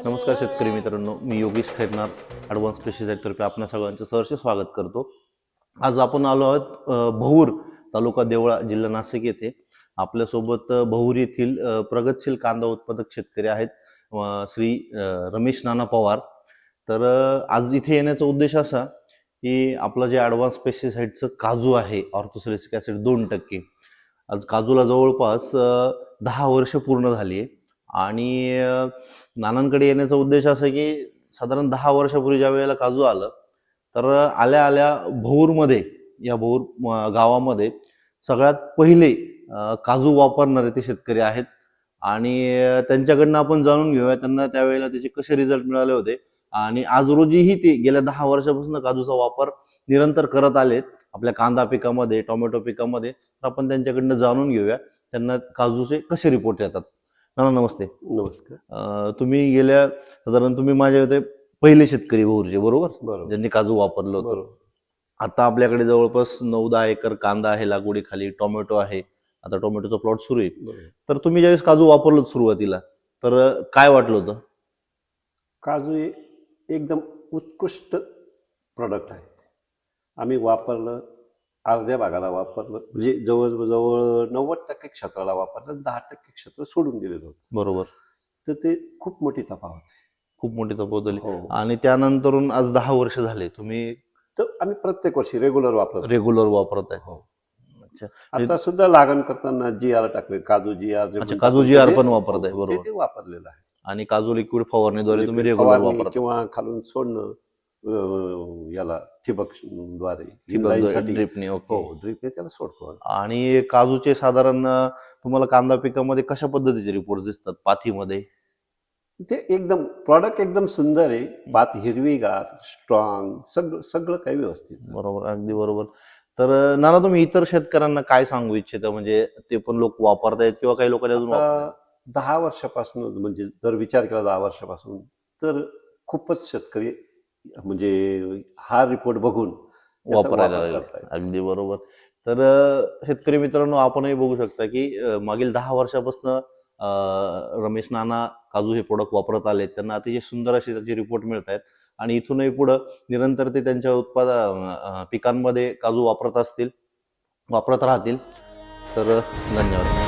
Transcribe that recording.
नमस्कार शेतकरी मित्रांनो, मी योगेश खैरनार ॲडव्हान्स पेस्टिसाइडतर्फे आपल्या सगळ्यांचं सहर्ष स्वागत करतो. आज आपण आलो आहोत भौर तालुका देवळा जिल्हा नाशिक येथे. आपल्यासोबत भौर येथील प्रगतशील कांदा उत्पादक शेतकरी आहेत श्री रमेश नाना पवार. तर आज इथे येण्याचा उद्देश असा की आपलं जे ॲडव्हान्स पेस्टिसाइडचं काजू आहे ऑर्थोसॅलिसिक ॲसिड 2%, आज काजूला जवळपास 10 वर्ष पूर्ण झाली आहे. आणि नानांकडे येण्याचा उद्देश असा की साधारण 10 वर्षापूर्वी ज्या वेळेला काजू आलं तर आल्या आल्या भौरमध्ये, या भौर गावामध्ये सगळ्यात पहिले काजू वापरणारे ते शेतकरी आहेत. आणि त्यांच्याकडनं आपण जाणून घेऊया त्यांना त्यावेळेला त्याचे कसे रिझल्ट मिळाले होते. आणि आज रोजीही ते गेल्या 10 वर्षापासून काजूचा वापर निरंतर करत आलेत आपल्या कांदा पिकामध्ये, टोमॅटो पिकामध्ये. तर आपण त्यांच्याकडनं जाणून घेऊया त्यांना काजूचे कसे रिपोर्ट येतात. नाना नमस्ते. नमस्कार. तुम्ही गेल्या साधारण तुम्ही माझ्या होते पहिले शेतकरी भौरचे, बरोबर, ज्यांनी काजू वापरलं होतं. आता आपल्याकडे जवळपास 9-10 एकर कांदा आहे लागवडीखाली, टोमॅटो आहे, आता टोमॅटोचा प्लॉट सुरू आहे. तर तुम्ही ज्यावेळेस काजू वापरलं सुरुवातीला तर काय वाटलं होतं? काजू हे एकदम उत्कृष्ट प्रॉडक्ट आहे. आम्ही वापरलं, अर्ध्या भागाला वापरलं, म्हणजे जवळजवळ 90% क्षेत्राला वापरलं, 10% क्षेत्र सोडून दिलेलं होतं. बरोबर. तर ते खूप मोठी तफावत आहे. खूप मोठी तफावत झाली. हो. आणि त्यानंतरून आज 10 वर्ष झाले तुम्ही तर आम्ही प्रत्येक वर्षी रेग्युलर वापरत आहे. हो. अच्छा. आता सुद्धा लागण करताना GR टाकले, काजू GR. काजू GR पण वापरत आहे, बरोबर. ते वापरलेलं आहे. आणि काजू लिक्विड फवारणीद्वारे तुम्ही रेग्युलर वापरता किंवा खालून सोडणं याला ठिबकद्वारे, ड्रिपने. हो, ड्रिपने त्याला सोडतो. आणि काजूचे साधारण तुम्हाला कांदा पिकामध्ये कशा पद्धतीचे रिपोर्ट दिसतात? पाथीमध्ये ते एकदम प्रॉडक्ट एकदम सुंदर आहे. पात हिरवीगार, स्ट्रॉंग, सगळं काही व्यवस्थित. बरोबर, अगदी बरोबर. तर नाना तुम्ही इतर शेतकऱ्यांना काय सांगू इच्छिता? म्हणजे ते पण लोक वापरतायत किंवा काही लोकांनी अजून 10 वर्षापासून, म्हणजे जर विचार केला 10 वर्षापासून, तर खूपच शेतकरी म्हणजे हा रिपोर्ट बघून वापरायला लागले. अगदी बरोबर. तर शेतकरी मित्रांनो, आपणही बघू शकता की मागील 10 वर्षापासून रमेश नाना काजू हे प्रोडक्ट वापरत आले. त्यांना अतिशय सुंदर असे त्याचे रिपोर्ट मिळत आहेत. आणि इथूनही पुढं निरंतर ते त्यांच्या पिकांमध्ये काजू वापरत राहतील. तर धन्यवाद.